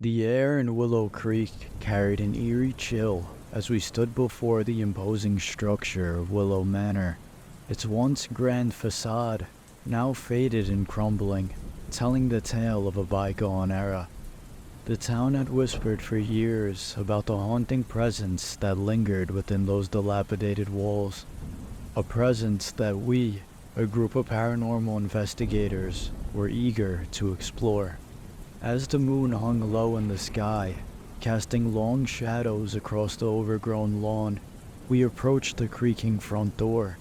The air in Willow Creek carried an eerie chill as we stood before the imposing structure of Willow Manor, its once grand facade now faded and crumbling, telling the tale of a bygone era. The town had whispered for years about the haunting presence that lingered within those dilapidated walls, a presence that we, a group of paranormal investigators, were eager to explore. As the moon hung low in the sky, casting long shadows across the overgrown lawn, we approached the creaking front door.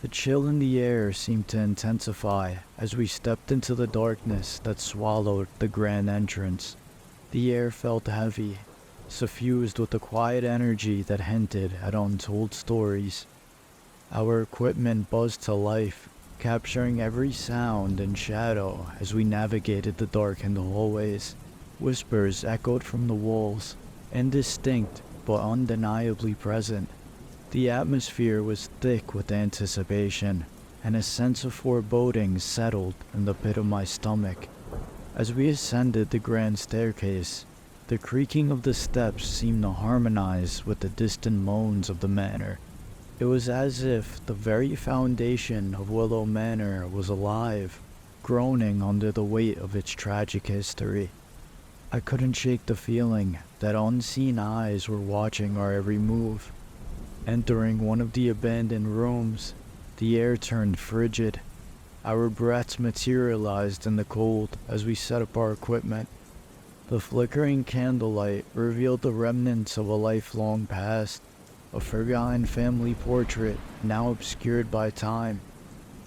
The chill in the air seemed to intensify as we stepped into the darkness that swallowed the grand entrance. The air felt heavy, suffused with a quiet energy that hinted at untold stories. Our equipment buzzed to life, capturing every sound and shadow as we navigated the darkened hallways. Whispers echoed from the walls, indistinct but undeniably present. The atmosphere was thick with anticipation, and a sense of foreboding settled in the pit of my stomach. As we ascended the grand staircase, the creaking of the steps seemed to harmonize with the distant moans of the manor. It was as if the very foundation of Willow Manor was alive, groaning under the weight of its tragic history. I couldn't shake the feeling that unseen eyes were watching our every move. Entering one of the abandoned rooms, the air turned frigid. Our breaths materialized in the cold as we set up our equipment. The flickering candlelight revealed the remnants of a lifelong past, a forgotten family portrait now obscured by time.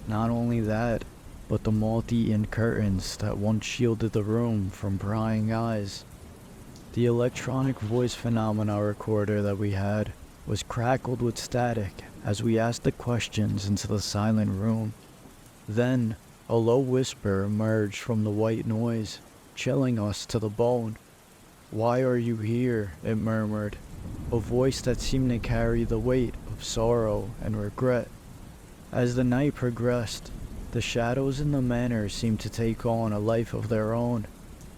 Not only that, but the moth-eaten curtains that once shielded the room from prying eyes. The electronic voice phenomena recorder that we had was crackled with static as we asked the questions into the silent room. Then, a low whisper emerged from the white noise, chilling us to the bone. "Why are you here?" it murmured, a voice that seemed to carry the weight of sorrow and regret. As the night progressed, the shadows in the manor seemed to take on a life of their own.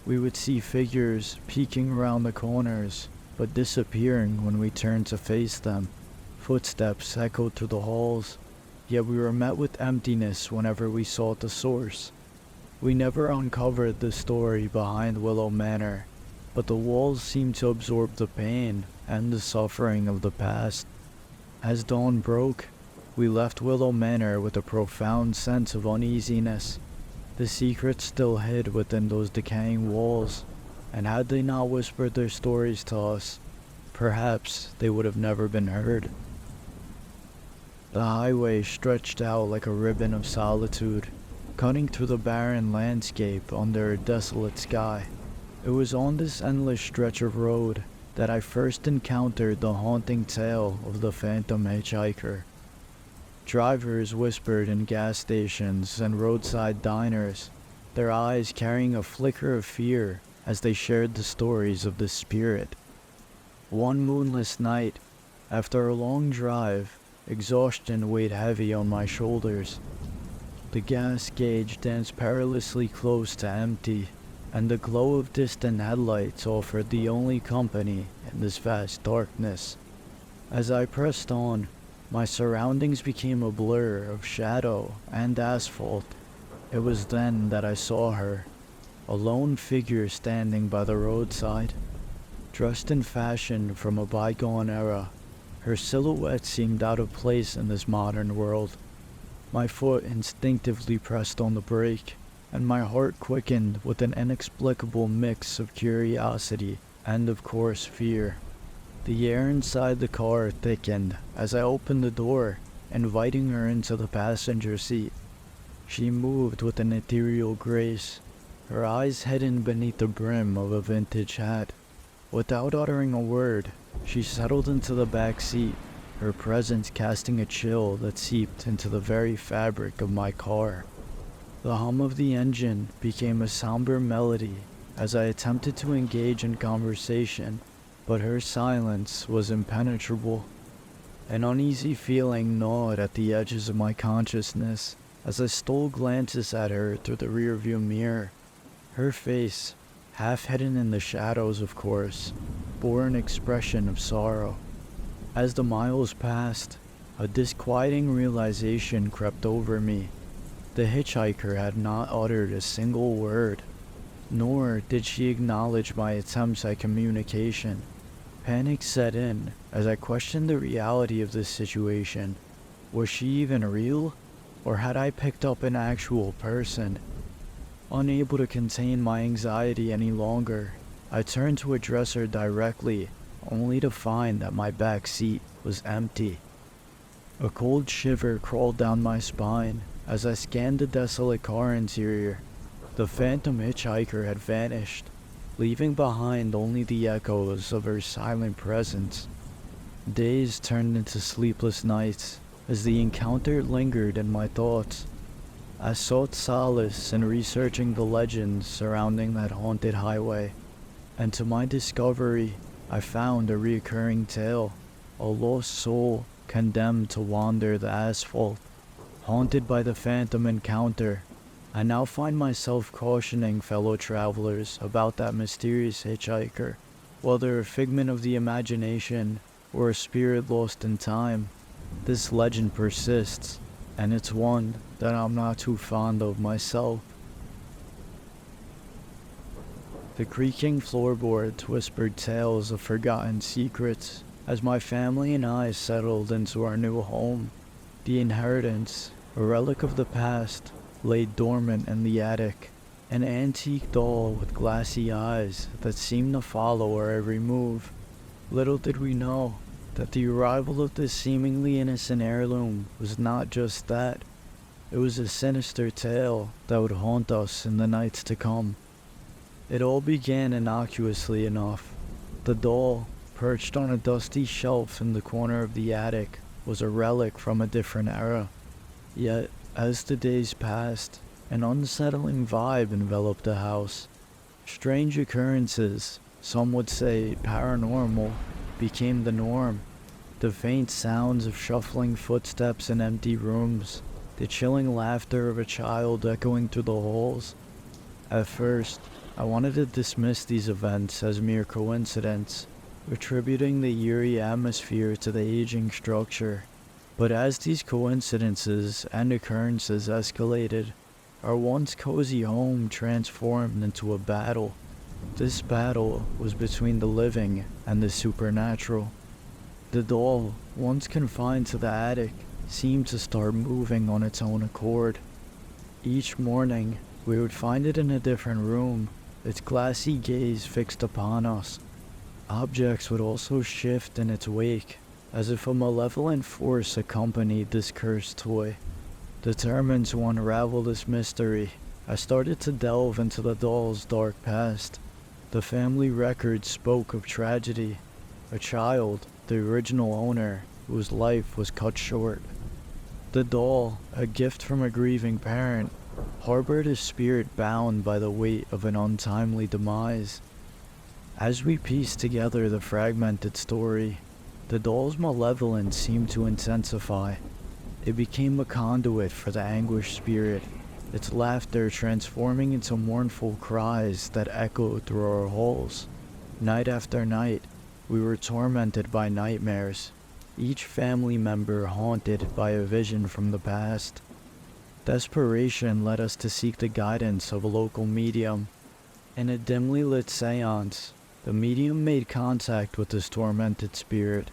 We would see figures peeking around the corners, but disappearing when we turned to face them. Footsteps echoed through the halls, yet we were met with emptiness whenever we sought the source. We never uncovered the story behind Willow Manor, but the walls seemed to absorb the pain and the suffering of the past. As dawn broke, we left Willow Manor with a profound sense of uneasiness. The secrets still hid within those decaying walls, and had they not whispered their stories to us, perhaps they would have never been heard. The highway stretched out like a ribbon of solitude, cutting through the barren landscape under a desolate sky. It was on this endless stretch of road that I first encountered the haunting tale of the phantom hitchhiker. Drivers whispered in gas stations and roadside diners, their eyes carrying a flicker of fear as they shared the stories of this spirit. One moonless night, after a long drive, exhaustion weighed heavy on my shoulders. The gas gauge danced perilously close to empty, and the glow of distant headlights offered the only company in this vast darkness. As I pressed on, my surroundings became a blur of shadow and asphalt. It was then that I saw her, a lone figure standing by the roadside. Dressed in fashion from a bygone era, her silhouette seemed out of place in this modern world. My foot instinctively pressed on the brake, and my heart quickened with an inexplicable mix of curiosity and, of course, fear. The air inside the car thickened as I opened the door, inviting her into the passenger seat. She moved with an ethereal grace, her eyes hidden beneath the brim of a vintage hat. Without uttering a word, she settled into the back seat, her presence casting a chill that seeped into the very fabric of my car. The hum of the engine became a somber melody as I attempted to engage in conversation, but her silence was impenetrable. An uneasy feeling gnawed at the edges of my consciousness as I stole glances at her through the rearview mirror. Her face, half hidden in the shadows, of course, bore an expression of sorrow. As the miles passed, a disquieting realization crept over me. The hitchhiker had not uttered a single word, nor did she acknowledge my attempts at communication. Panic set in as I questioned the reality of this situation. Was she even real, or had I picked up an actual person? Unable to contain my anxiety any longer, I turned to address her directly, only to find that my back seat was empty. A cold shiver crawled down my spine as I scanned the desolate car interior. The phantom hitchhiker had vanished, leaving behind only the echoes of her silent presence. Days turned into sleepless nights as the encounter lingered in my thoughts. I sought solace in researching the legends surrounding that haunted highway, and to my discovery, I found a recurring tale, a lost soul condemned to wander the asphalt, haunted by the phantom encounter. I now find myself cautioning fellow travelers about that mysterious hitchhiker, whether a figment of the imagination or a spirit lost in time. This legend persists, and it's one that I'm not too fond of myself. The creaking floorboards whispered tales of forgotten secrets as my family and I settled into our new home. The inheritance, a relic of the past, lay dormant in the attic, an antique doll with glassy eyes that seemed to follow our every move. Little did we know that the arrival of this seemingly innocent heirloom was not just that. It was a sinister tale that would haunt us in the nights to come. It all began innocuously enough. The doll, perched on a dusty shelf in the corner of the attic, was a relic from a different era. Yet, as the days passed, an unsettling vibe enveloped the house. Strange occurrences, some would say paranormal, became the norm. The faint sounds of shuffling footsteps in empty rooms, the chilling laughter of a child echoing through the halls. At first, I wanted to dismiss these events as mere coincidence, attributing the eerie atmosphere to the aging structure. But as these coincidences and occurrences escalated, our once cozy home transformed into a battle. This battle was between the living and the supernatural. The doll, once confined to the attic, seemed to start moving on its own accord. Each morning, we would find it in a different room, its glassy gaze fixed upon us. Objects would also shift in its wake, as if a malevolent force accompanied this cursed toy. Determined to unravel this mystery, I started to delve into the doll's dark past. The family record spoke of tragedy. A child, the original owner, whose life was cut short. The doll, a gift from a grieving parent, harbored a spirit bound by the weight of an untimely demise. As we pieced together the fragmented story, the doll's malevolence seemed to intensify. It became a conduit for the anguished spirit, its laughter transforming into mournful cries that echoed through our halls. Night after night, we were tormented by nightmares, each family member haunted by a vision from the past. Desperation led us to seek the guidance of a local medium. In a dimly lit seance, the medium made contact with this tormented spirit.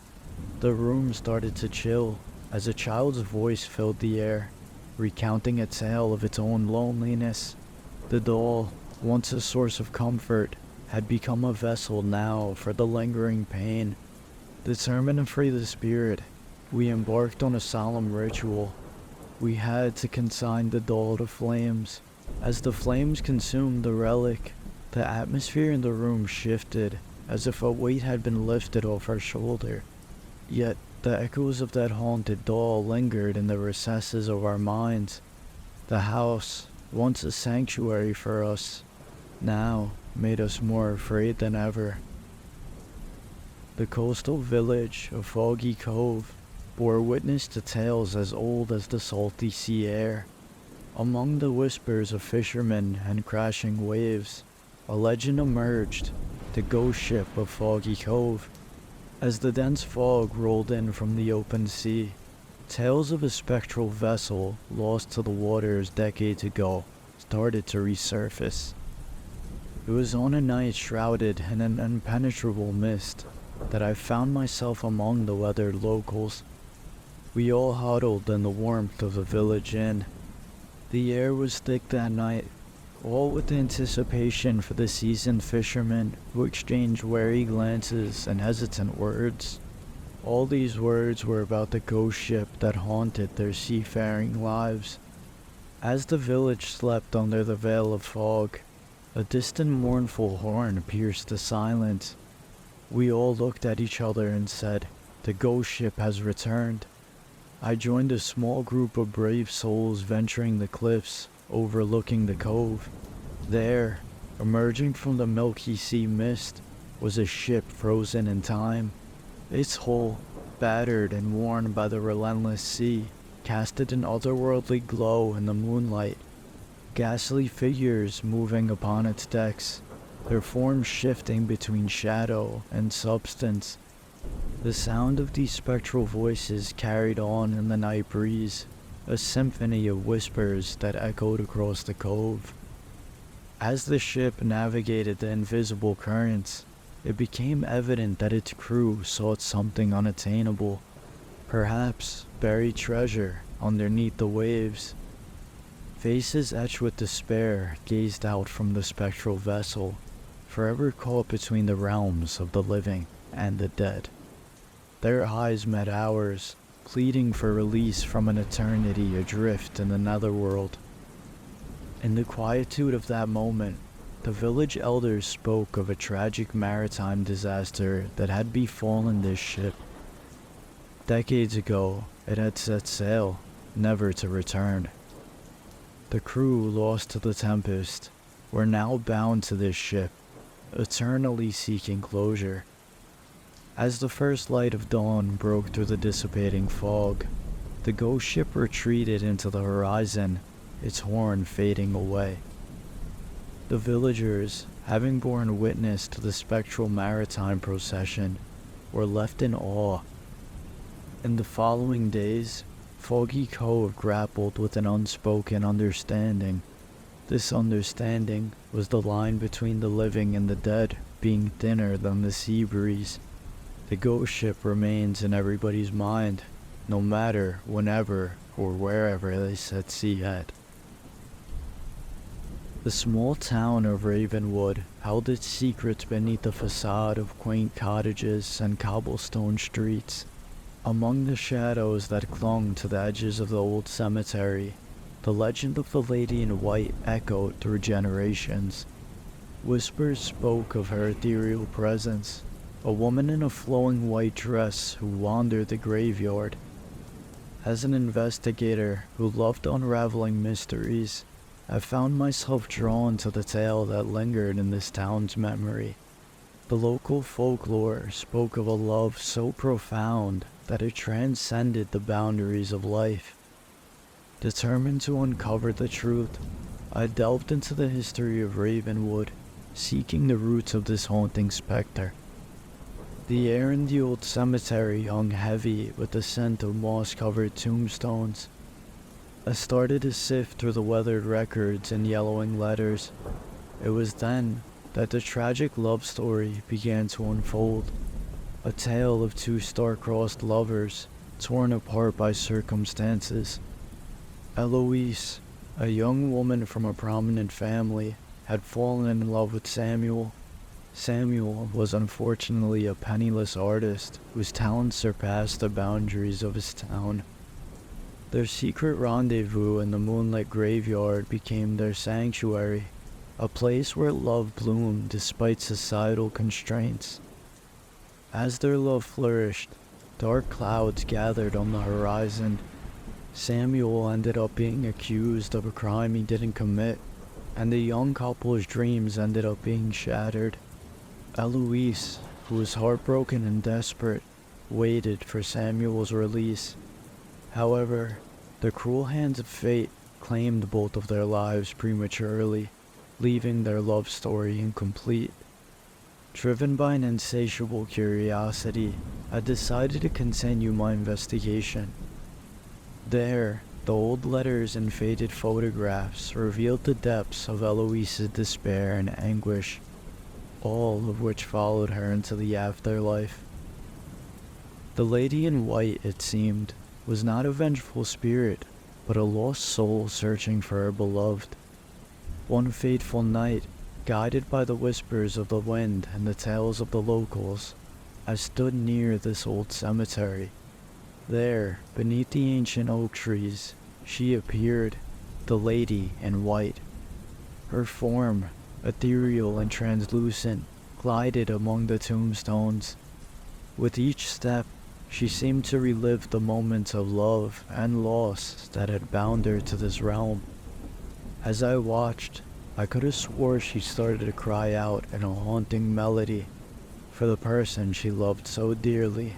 The room started to chill as a child's voice filled the air, recounting a tale of its own loneliness. The doll, once a source of comfort, had become a vessel now for the lingering pain. Determined to free the spirit, we embarked on a solemn ritual. We had to consign the doll to flames. As the flames consumed the relic, the atmosphere in the room shifted, as if a weight had been lifted off our shoulder. Yet, the echoes of that haunted doll lingered in the recesses of our minds. The house, once a sanctuary for us, now made us more afraid than ever. The coastal village of Foggy Cove bore witness to tales as old as the salty sea air. Among the whispers of fishermen and crashing waves, a legend emerged, the ghost ship of Foggy Cove. As the dense fog rolled in from the open sea, tales of a spectral vessel lost to the waters decades ago started to resurface. It was on a night shrouded in an impenetrable mist that I found myself among the weathered locals. We all huddled in the warmth of the village inn. The air was thick that night, all with anticipation for the seasoned fishermen who exchanged wary glances and hesitant words. All these words were about the ghost ship that haunted their seafaring lives. As the village slept under the veil of fog, a distant mournful horn pierced the silence. We all looked at each other and said, "The ghost ship has returned." I joined a small group of brave souls venturing the cliffs, overlooking the cove. There, emerging from the milky sea mist, was a ship frozen in time. Its hull, battered and worn by the relentless sea, casted an otherworldly glow in the moonlight. Ghastly figures moving upon its decks, their forms shifting between shadow and substance. The sound of these spectral voices carried on in the night breeze, a symphony of whispers that echoed across the cove. As the ship navigated the invisible currents, it became evident that its crew sought something unattainable, perhaps buried treasure underneath the waves. Faces etched with despair gazed out from the spectral vessel, forever caught between the realms of the living and the dead. Their eyes met ours, pleading for release from an eternity adrift in the netherworld. In the quietude of that moment, the village elders spoke of a tragic maritime disaster that had befallen this ship. Decades ago, it had set sail, never to return. The crew, lost to the tempest, were now bound to this ship, eternally seeking closure. As the first light of dawn broke through the dissipating fog, the ghost ship retreated into the horizon, its horn fading away. The villagers, having borne witness to the spectral maritime procession, were left in awe. In the following days, Foggy Cove grappled with an unspoken understanding. This understanding was the line between the living and the dead being thinner than the sea breeze. The ghost ship remains in everybody's mind, no matter whenever or wherever they set sea at. The small town of Ravenwood held its secrets beneath the facade of quaint cottages and cobblestone streets. Among the shadows that clung to the edges of the old cemetery, the legend of the Lady in White echoed through generations. Whispers spoke of her ethereal presence, a woman in a flowing white dress who wandered the graveyard. As an investigator who loved unraveling mysteries, I found myself drawn to the tale that lingered in this town's memory. The local folklore spoke of a love so profound that it transcended the boundaries of life. Determined to uncover the truth, I delved into the history of Ravenwood, seeking the roots of this haunting specter. The air in the old cemetery hung heavy with the scent of moss-covered tombstones. I started to sift through the weathered records and yellowing letters. It was then that the tragic love story began to unfold. A tale of two star-crossed lovers, torn apart by circumstances. Eloise, a young woman from a prominent family, had fallen in love with Samuel. Samuel was unfortunately a penniless artist whose talents surpassed the boundaries of his town. Their secret rendezvous in the moonlit graveyard became their sanctuary, a place where love bloomed despite societal constraints. As their love flourished, dark clouds gathered on the horizon. Samuel ended up being accused of a crime he didn't commit, and the young couple's dreams ended up being shattered. Eloise, who was heartbroken and desperate, waited for Samuel's release. However, the cruel hands of fate claimed both of their lives prematurely. leaving their love story incomplete. Driven by an insatiable curiosity, I decided to continue my investigation. There, the old letters and faded photographs revealed the depths of Eloise's despair and anguish, all of which followed her into the afterlife. The lady in white, it seemed, was not a vengeful spirit, but a lost soul searching for her beloved. One fateful night, guided by the whispers of the wind and the tales of the locals, I stood near this old cemetery. There, beneath the ancient oak trees, she appeared, the lady in white. Her form, ethereal and translucent, glided among the tombstones. With each step, she seemed to relive the moments of love and loss that had bound her to this realm. As I watched, I could have swore she started to cry out in a haunting melody for the person she loved so dearly.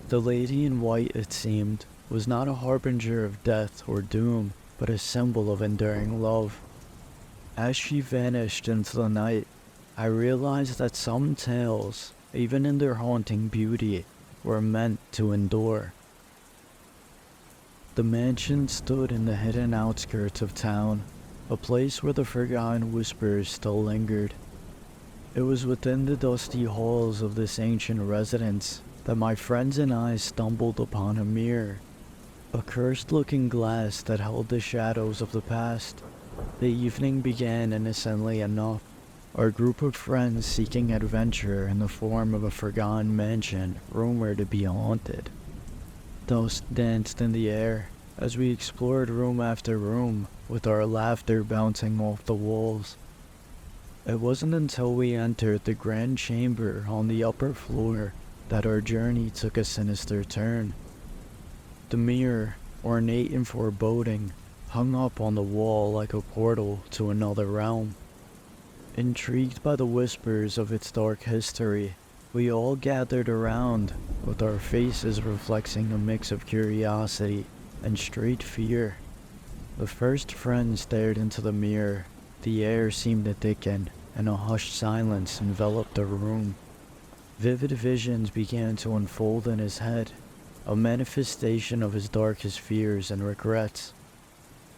The lady in white, it seemed, was not a harbinger of death or doom, but a symbol of enduring love. As she vanished into the night, I realized that some tales, even in their haunting beauty, were meant to endure. The mansion stood in the hidden outskirts of town, a place where the forgotten whispers still lingered. It was within the dusty halls of this ancient residence that my friends and I stumbled upon a mirror, a cursed-looking glass that held the shadows of the past. The evening began innocently enough, our group of friends seeking adventure in the form of a forgotten mansion rumored to be haunted. Dust danced in the air as we explored room after room, with our laughter bouncing off the walls. It wasn't until we entered the grand chamber on the upper floor that our journey took a sinister turn. The mirror, ornate and foreboding, hung up on the wall like a portal to another realm. Intrigued by the whispers of its dark history, we all gathered around, with our faces reflecting a mix of curiosity and straight fear. The first friend stared into the mirror. The air seemed to thicken, and a hushed silence enveloped the room. Vivid visions began to unfold in his head, a manifestation of his darkest fears and regrets.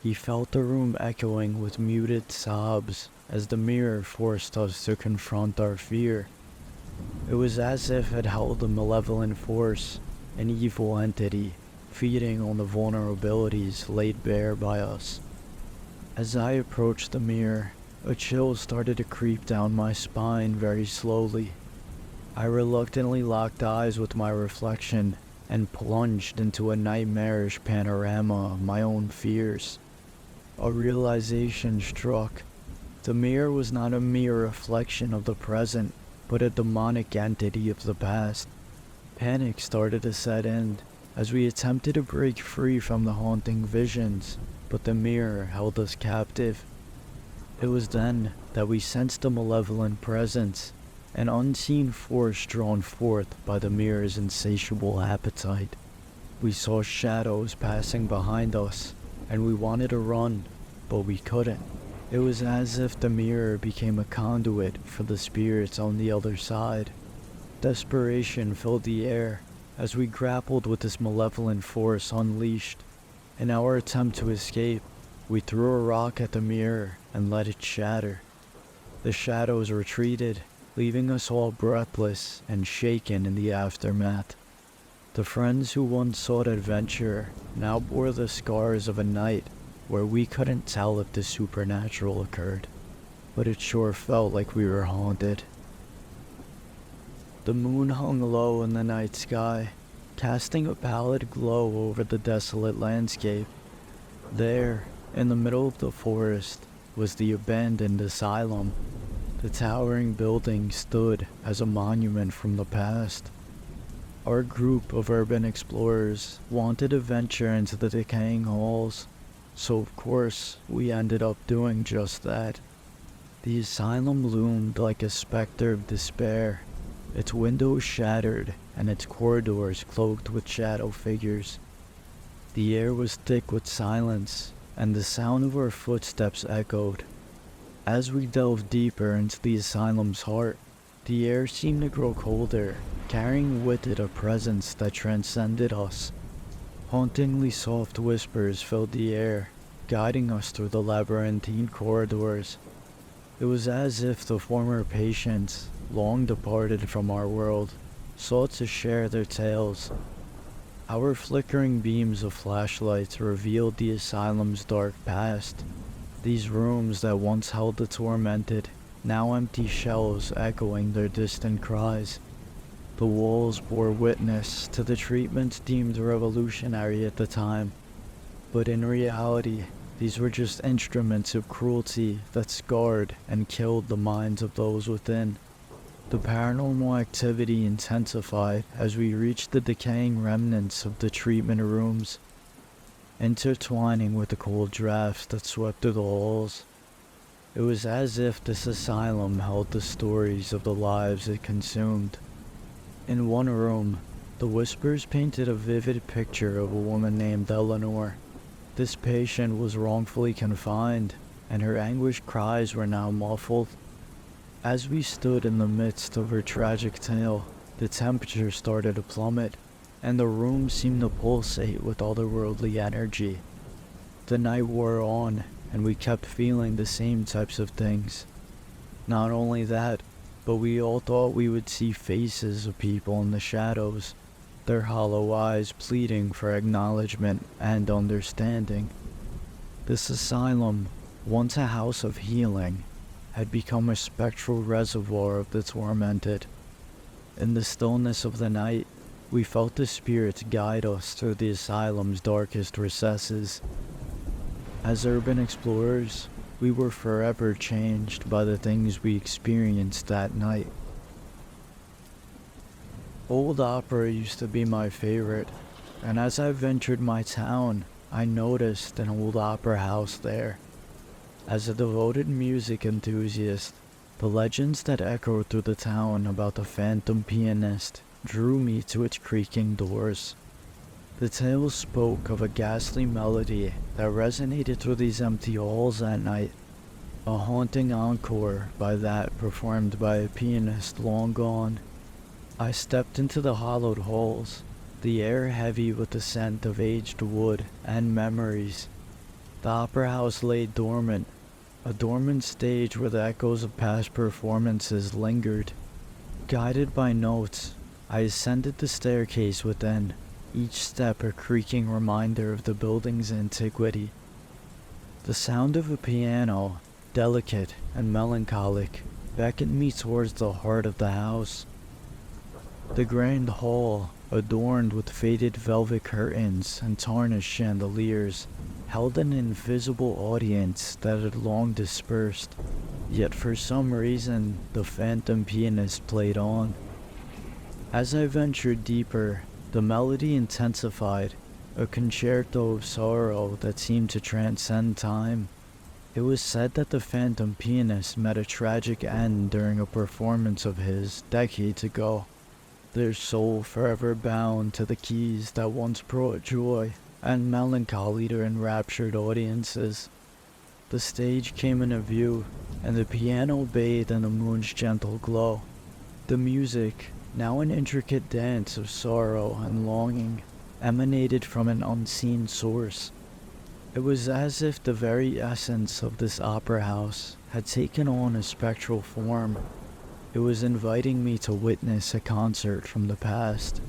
He felt the room echoing with muted sobs as the mirror forced us to confront our fear. It was as if it held a malevolent force, an evil entity, feeding on the vulnerabilities laid bare by us. As I approached the mirror, a chill started to creep down my spine very slowly. I reluctantly locked eyes with my reflection and plunged into a nightmarish panorama of my own fears. A realization struck. The mirror was not a mere reflection of the present, but a demonic entity of the past. Panic started to set in as we attempted to break free from the haunting visions, but the mirror held us captive. It was then that we sensed a malevolent presence, an unseen force drawn forth by the mirror's insatiable appetite. We saw shadows passing behind us, and we wanted to run, but we couldn't. It was as if the mirror became a conduit for the spirits on the other side. Desperation filled the air as we grappled with this malevolent force unleashed. In our attempt to escape, we threw a rock at the mirror and let it shatter. The shadows retreated, leaving us all breathless and shaken in the aftermath. The friends who once sought adventure now bore the scars of a night where we couldn't tell if the supernatural occurred, but it sure felt like we were haunted. The moon hung low in the night sky, casting a pallid glow over the desolate landscape. There, in the middle of the forest, was the abandoned asylum. The towering building stood as a monument from the past. Our group of urban explorers wanted to venture into the decaying halls, so of course we ended up doing just that. The asylum loomed like a specter of despair, its windows shattered and its corridors cloaked with shadow figures. The air was thick with silence, and the sound of our footsteps echoed. As we delved deeper into the asylum's heart, the air seemed to grow colder, carrying with it a presence that transcended us. Hauntingly soft whispers filled the air, guiding us through the labyrinthine corridors. It was as if the former patients, long departed from our world, sought to share their tales. Our flickering beams of flashlights revealed the asylum's dark past. These rooms that once held the tormented, now empty shells echoing their distant cries. The walls bore witness to the treatments deemed revolutionary at the time, but in reality, these were just instruments of cruelty that scarred and killed the minds of those within. The paranormal activity intensified as we reached the decaying remnants of the treatment rooms, intertwining with the cold drafts that swept through the halls. It was as if this asylum held the stories of the lives it consumed. In one room, the whispers painted a vivid picture of a woman named Eleanor. This patient was wrongfully confined, and her anguished cries were now muffled. As we stood in the midst of her tragic tale, the temperature started to plummet, and the room seemed to pulsate with otherworldly energy. The night wore on, and we kept feeling the same types of things. Not only that, but we all thought we would see faces of people in the shadows, their hollow eyes pleading for acknowledgement and understanding. This asylum, once a house of healing, had become a spectral reservoir of the tormented. In the stillness of the night, we felt the spirits guide us through the asylum's darkest recesses. As urban explorers, we were forever changed by the things we experienced that night. Old opera used to be my favorite, and as I ventured my town, I noticed an old opera house there. As a devoted music enthusiast, the legends that echoed through the town about the phantom pianist drew me to its creaking doors. The tales spoke of a ghastly melody that resonated through these empty halls at night, a haunting encore by that performed by a pianist long gone. I stepped into the hollowed halls, the air heavy with the scent of aged wood and memories. The opera house lay dormant, a dormant stage where the echoes of past performances lingered. Guided by notes, I ascended the staircase within, each step a creaking reminder of the building's antiquity. The sound of a piano, delicate and melancholic, beckoned me towards the heart of the house. The grand hall, adorned with faded velvet curtains and tarnished chandeliers, held an invisible audience that had long dispersed, yet for some reason the phantom pianist played on. As I ventured deeper, the melody intensified, a concerto of sorrow that seemed to transcend time. It was said that the phantom pianist met a tragic end during a performance of his decades ago, their soul forever bound to the keys that once brought joy and melancholy to enraptured audiences. The stage came into view, and the piano bathed in the moon's gentle glow. The music, now an intricate dance of sorrow and longing, emanated from an unseen source. It was as if the very essence of this opera house had taken on a spectral form. It was inviting me to witness a concert from the past.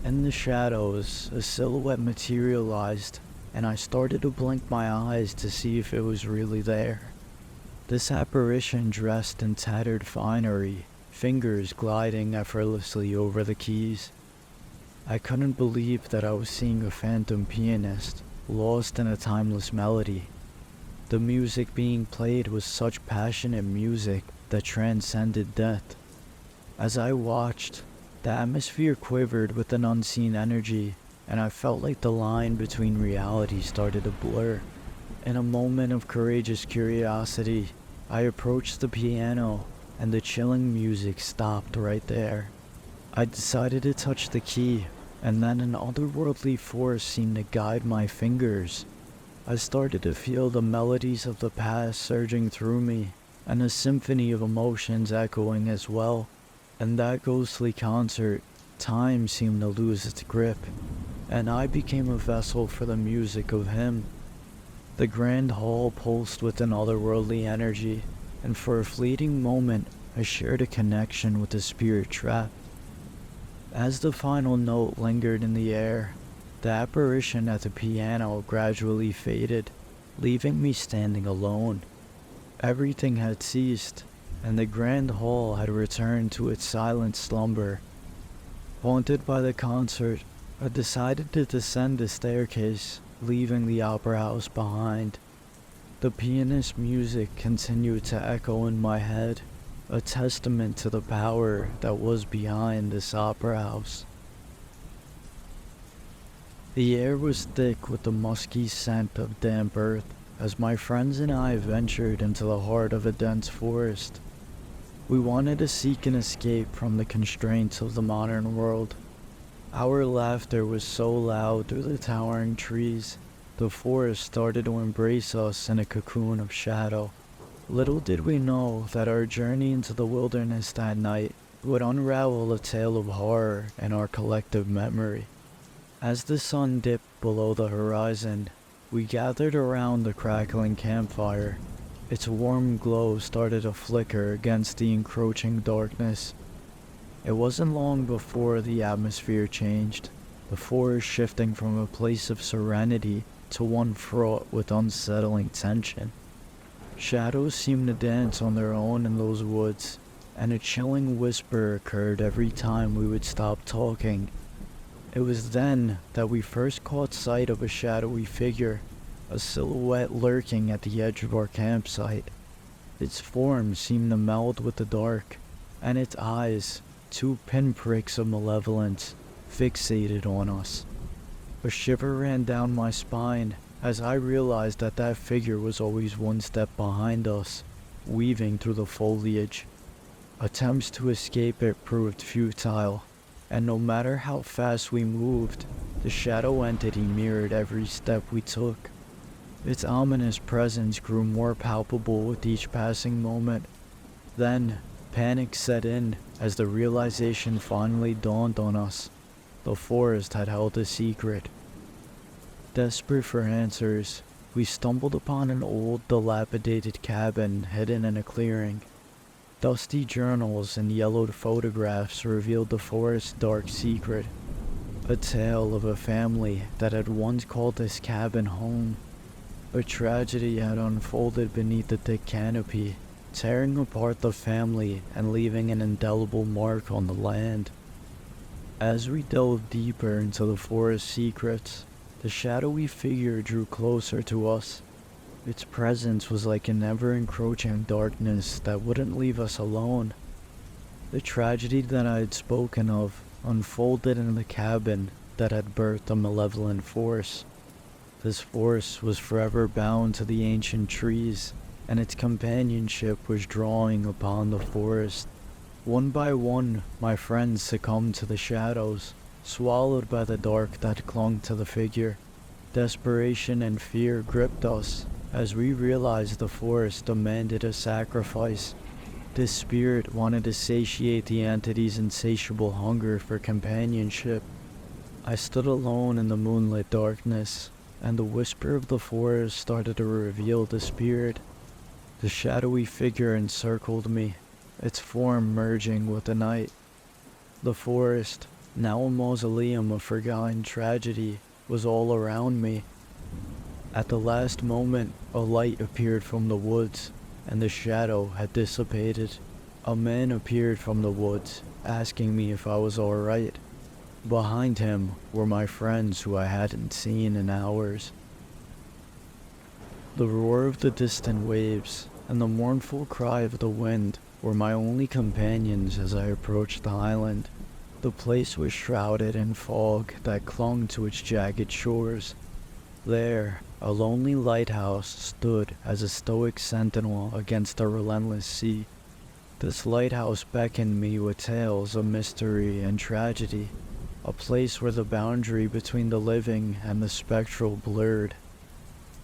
In the shadows, a silhouette materialized, and I started to blink my eyes to see if it was really there. This apparition dressed in tattered finery, fingers gliding effortlessly over the keys. I couldn't believe that I was seeing a phantom pianist, lost in a timeless melody. The music being played was such passionate music that transcended death. As I watched, the atmosphere quivered with an unseen energy, and I felt like the line between reality started to blur. In a moment of courageous curiosity, I approached the piano, and the chilling music stopped right there. I decided to touch the key, and then an otherworldly force seemed to guide my fingers. I started to feel the melodies of the past surging through me, and a symphony of emotions echoing as well. In that ghostly concert, time seemed to lose its grip, and I became a vessel for the music of him. The grand hall pulsed with an otherworldly energy, and for a fleeting moment I shared a connection with the spirit trapped. As the final note lingered in the air, the apparition at the piano gradually faded, leaving me standing alone. Everything had ceased, and the grand hall had returned to its silent slumber. Haunted by the concert, I decided to descend the staircase, leaving the opera house behind. The pianist's music continued to echo in my head, a testament to the power that was behind this opera house. The air was thick with the musky scent of damp earth as my friends and I ventured into the heart of a dense forest. We wanted to seek an escape from the constraints of the modern world. Our laughter was so loud through the towering trees, the forest started to embrace us in a cocoon of shadow. Little did we know that our journey into the wilderness that night would unravel a tale of horror in our collective memory. As the sun dipped below the horizon, we gathered around the crackling campfire. Its warm glow started to flicker against the encroaching darkness. It wasn't long before the atmosphere changed, the forest shifting from a place of serenity to one fraught with unsettling tension. Shadows seemed to dance on their own in those woods, and a chilling whisper occurred every time we would stop talking. It was then that we first caught sight of a shadowy figure, a silhouette lurking at the edge of our campsite. Its form seemed to meld with the dark, and its eyes, two pinpricks of malevolence, fixated on us. A shiver ran down my spine as I realized that that figure was always one step behind us, weaving through the foliage. Attempts to escape it proved futile, and no matter how fast we moved, the shadow entity mirrored every step we took. Its ominous presence grew more palpable with each passing moment. Then, panic set in as the realization finally dawned on us. The forest had held a secret. Desperate for answers, we stumbled upon an old, dilapidated cabin hidden in a clearing. Dusty journals and yellowed photographs revealed the forest's dark secret, a tale of a family that had once called this cabin home. A tragedy had unfolded beneath the thick canopy, tearing apart the family and leaving an indelible mark on the land. As we delved deeper into the forest's secrets, the shadowy figure drew closer to us. Its presence was like an ever-encroaching darkness that wouldn't leave us alone. The tragedy that I had spoken of unfolded in the cabin that had birthed a malevolent force. This force was forever bound to the ancient trees, and its companionship was drawing upon the forest. One by one, my friends succumbed to the shadows, swallowed by the dark that clung to the figure. Desperation and fear gripped us as we realized the forest demanded a sacrifice. This spirit wanted to satiate the entity's insatiable hunger for companionship. I stood alone in the moonlit darkness, and the whisper of the forest started to reveal the spirit. The shadowy figure encircled me, its form merging with the night. The forest, now a mausoleum of forgotten tragedy, was all around me. At the last moment, a light appeared from the woods, and the shadow had dissipated. A man appeared from the woods, asking me if I was alright. Behind him were my friends who I hadn't seen in hours. The roar of the distant waves and the mournful cry of the wind were my only companions as I approached the island. The place was shrouded in fog that clung to its jagged shores. There, a lonely lighthouse stood as a stoic sentinel against the relentless sea. This lighthouse beckoned me with tales of mystery and tragedy, a place where the boundary between the living and the spectral blurred.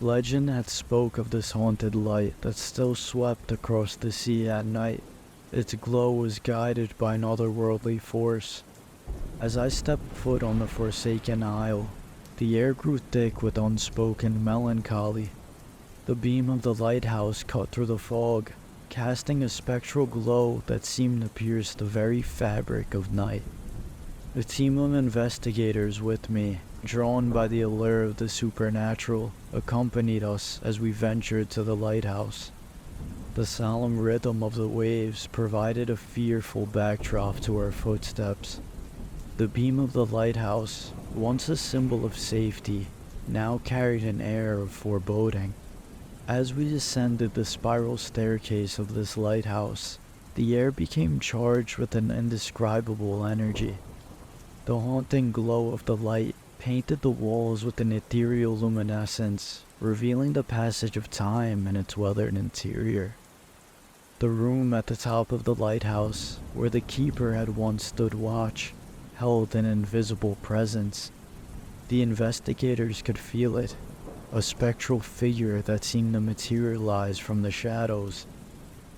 Legend had spoke of this haunted light that still swept across the sea at night. Its glow was guided by an otherworldly force. As I stepped foot on the forsaken isle, the air grew thick with unspoken melancholy. The beam of the lighthouse cut through the fog, casting a spectral glow that seemed to pierce the very fabric of night. A team of investigators with me, drawn by the allure of the supernatural, accompanied us as we ventured to the lighthouse. The solemn rhythm of the waves provided a fearful backdrop to our footsteps. The beam of the lighthouse, once a symbol of safety, now carried an air of foreboding. As we ascended the spiral staircase of this lighthouse, the air became charged with an indescribable energy. The haunting glow of the light painted the walls with an ethereal luminescence, revealing the passage of time in its weathered interior. The room at the top of the lighthouse, where the keeper had once stood watch, held an invisible presence. The investigators could feel it, a spectral figure that seemed to materialize from the shadows.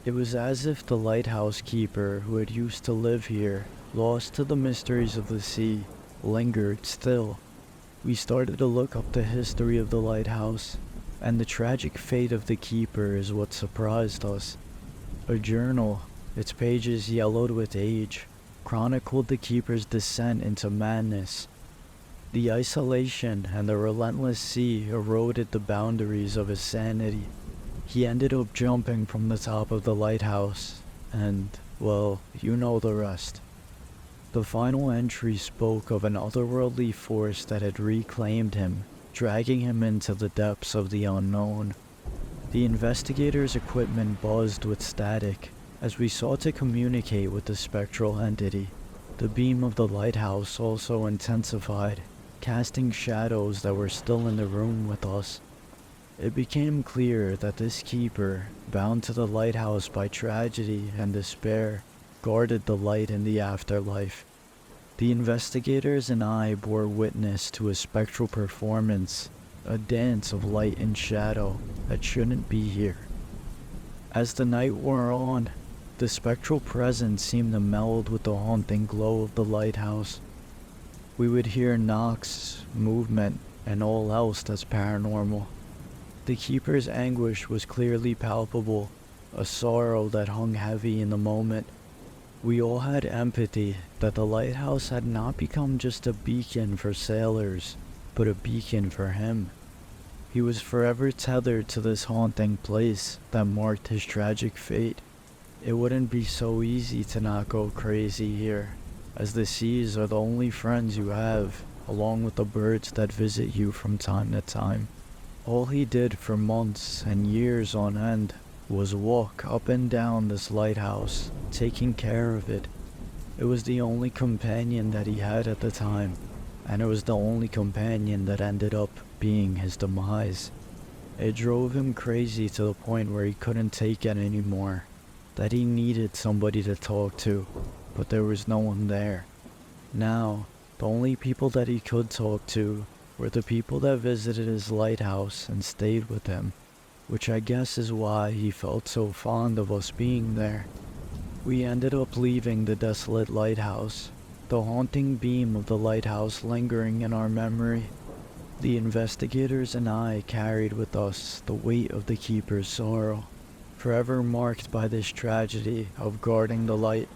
It was as if the lighthouse keeper who had used to live here, lost to the mysteries of the sea, lingered still. We started to look up the history of the lighthouse, and the tragic fate of the keeper is what surprised us. A journal, its pages yellowed with age, chronicled the keeper's descent into madness. The isolation and the relentless sea eroded the boundaries of his sanity. He ended up jumping from the top of the lighthouse, and, well, you know the rest. The final entry spoke of an otherworldly force that had reclaimed him, dragging him into the depths of the unknown. The investigators' equipment buzzed with static as we sought to communicate with the spectral entity. The beam of the lighthouse also intensified, casting shadows that were still in the room with us. It became clear that this keeper, bound to the lighthouse by tragedy and despair, guarded the light in the afterlife. The investigators and I bore witness to a spectral performance, a dance of light and shadow that shouldn't be here. As the night wore on, the spectral presence seemed to meld with the haunting glow of the lighthouse. We would hear knocks, movement, and all else that's paranormal. The keeper's anguish was clearly palpable, a sorrow that hung heavy in the moment. We all had empathy that the lighthouse had not become just a beacon for sailors, but a beacon for him. He was forever tethered to this haunting place that marked his tragic fate. It wouldn't be so easy to not go crazy here, as the seas are the only friends you have, along with the birds that visit you from time to time. All he did for months and years on end was walk up and down this lighthouse, taking care of it. It was the only companion that he had at the time, and it was the only companion that ended up being his demise. It drove him crazy to the point where he couldn't take it anymore, that he needed somebody to talk to, but there was no one there. Now, the only people that he could talk to were the people that visited his lighthouse and stayed with him, which I guess is why he felt so fond of us being there. We ended up leaving the desolate lighthouse, the haunting beam of the lighthouse lingering in our memory. The investigators and I carried with us the weight of the keeper's sorrow, forever marked by this tragedy of guarding the light